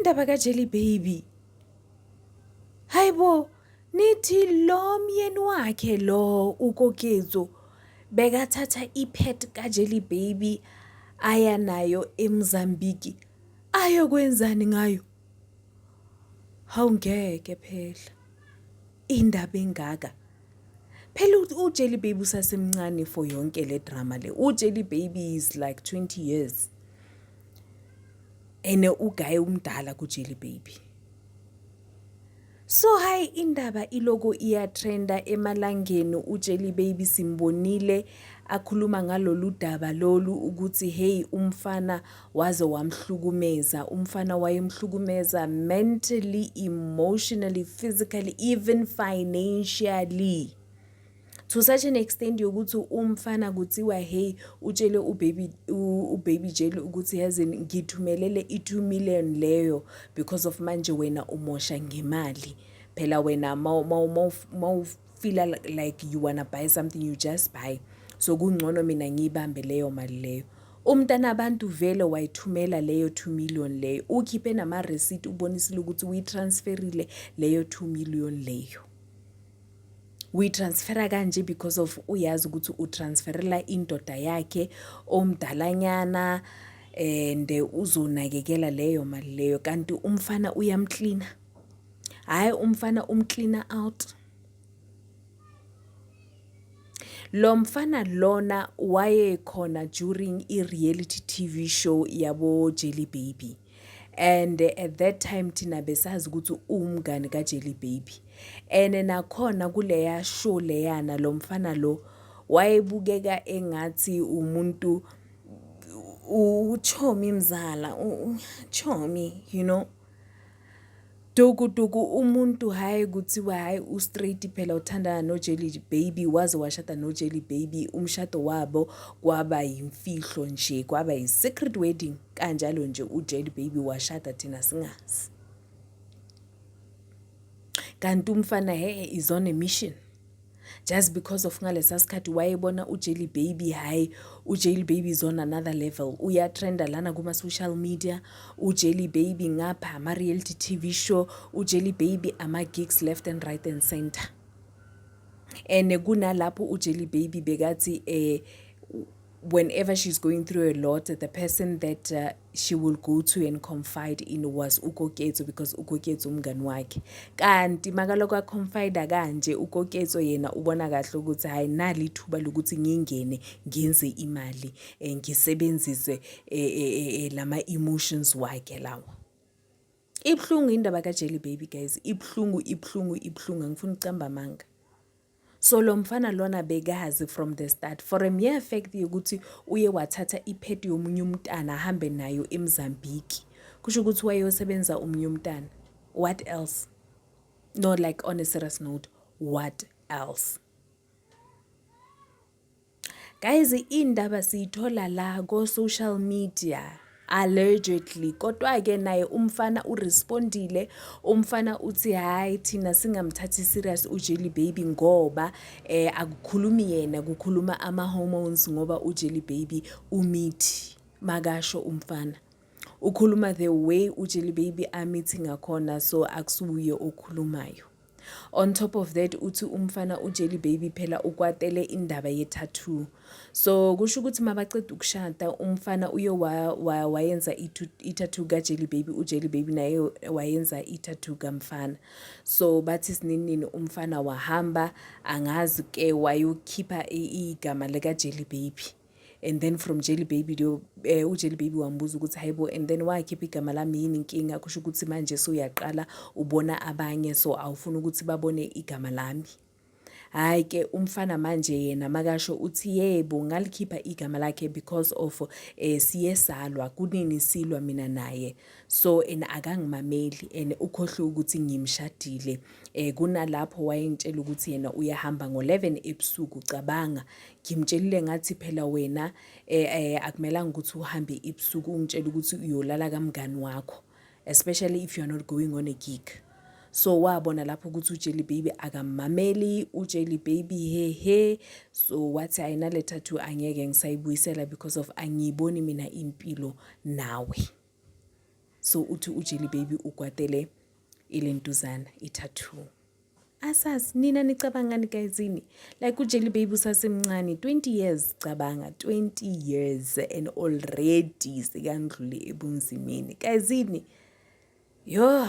indaba kaJelly Baby. Hayibo, nithi lo myeni wakhe lo uKokezo bekathatha ipet kaJelly Baby aya nayo eMozambique. Ayokwenzani ngayo? Hawungeke phela. Indaba engaka. Phela uJelly Baby usasemncane for yonke le drama le. uJelly Baby is like 20 years. Ene uguy umdala kuJelly Baby. So hayi indaba iloko iyatrenda emalangeni uJelly Baby simbonile akhuluma ngalolu daba lolu ukuthi hey umfana waze wamhlukumeza, umfana wayemhlukumeza mentally, emotionally, physically, even financially. To such an extent yokuthi umfana kuthiwa hey utshele ubaby Jelly ukuthi yazi ngithumelele i2 million leyo because of manje wena umosha ngemali. Phela wena ma feel like you wanna buy something you just buy. So kungcono mina ngibambe leyo mali leyo. Umntana abantu vele wayithumela leyo 2 million leyo. Ukhiphe nama receipt ubonisile ukuthi uyitransferile leyo 2 million leyo. We transfera kanje because of uyazi ukuthi utransferela indoda yakhe omdalanyana and uzonakekela leyo mali leyo kanti umfana uyamcleana. Hayi umfana umcleana out. Lo mfana lona waye khona during i-reality TV show yabo Jelly Baby. And at that time thina besazi ukuthi umngane kaJelly Baby. And nakhona kuleya show leyana lo mfana lo wayebukeka engathi umuntu uchomi mzala, chomi, you know. Duku umuntu hayi kuthiwa hayi ustraight phela uthandana noJelly Baby waze washada noJelly Baby umshado wabo kwaba yimfihlo nje kwaba yi-secret wedding kanjalo nje uJelly Baby washada thina singazi. Kanti umfana is on a mission. Just because of ngalesa sikhathi wayebona uJelly Baby hayi uJelly Baby is on another level uyatrenda lana kuma social media uJelly Baby ngapha ama reality TV show uJelly Baby ama gigs left and right and center. And kunalapho uJelly Baby bekathi whenever she's going through a lot the person that she will go to and confide in was uKokezo because uKokezo umngani wakhe. Kanti makaloko confide kanje uKokezo yena ubona kahle ukuthi hayi nali ithuba lokuthi ngingene ngenze imali ngisebenzise lama emotions wakhe lawo. Ibhlungu indaba kaJelly Baby guys, ibhlungu angifuni ucamba manga. So lo mfana lona bekazi from the start for a mere fact yokuthi uye wathatha ipet yomunye umntana ahambe nayo eMozambique. Kusho ukuthi wayeyosebenza umunye umntana. What else? No, like on a serious note, what else? Guys, indaba siyithola la go social media. Allegedly kodwa ke naye umfana urespondile umfana uthi hayi thina singamthathi serious uJelly Baby ngoba akukhulumi yena kukhuluma ama hormones ngoba uJelly Baby umithi makasho umfana ukhuluma the way uJelly Baby amithi ngakhona so akusuye okhulumayo. On top of that uthi umfana uJelly Baby phela ukwatele indaba ye-tattoo. So kusho ukuthi mabaceda ukushada umfana uyo wayenza i-tattoo kaJelly Baby uJelly Baby naye wayenza i-tattoo kamfana. So bathi sinini umfana wahamba angazi ke wayokhipha igama lika Jelly Baby. And then from Jelly Baby uJelly Baby wambuza ukuthi hayibo and then wakhipha igama lami yini inkinga kusho ukuthi manje so uyaqala ubona abanye so awufuna ukuthi babone igama lami. Hayi ke umfana manje yena makasho uthi yebo ngalikhipha igama lakhe because of siyesalwa kunini silwa mina naye so akangimameli ukhohle ukuthi ngimshadile kunalapho wayentshela ukuthi yena uyahamba ngo11 ebusuku cabanga ngimtshelile ngathi phela wena akumelanga ukuthi uhambe ebusuku ungitshela ukuthi uyolala kamngani wakho especially if you are not going on a gig. So wabona lapho ukuthi uJelly Baby akamameli uJelly Baby so wathi ayina le tattoo angeke ngisayibuyisela because of angiboni mina impilo nawe. so uthi uJelly Baby ukwatele ilentuzana i-tattoo. Asazi nina nicabangani guyzini, like uJelly Baby usasemncane, 20 years cabanga, 20 years and already sekandlule ebunzimeni guyzini. Yo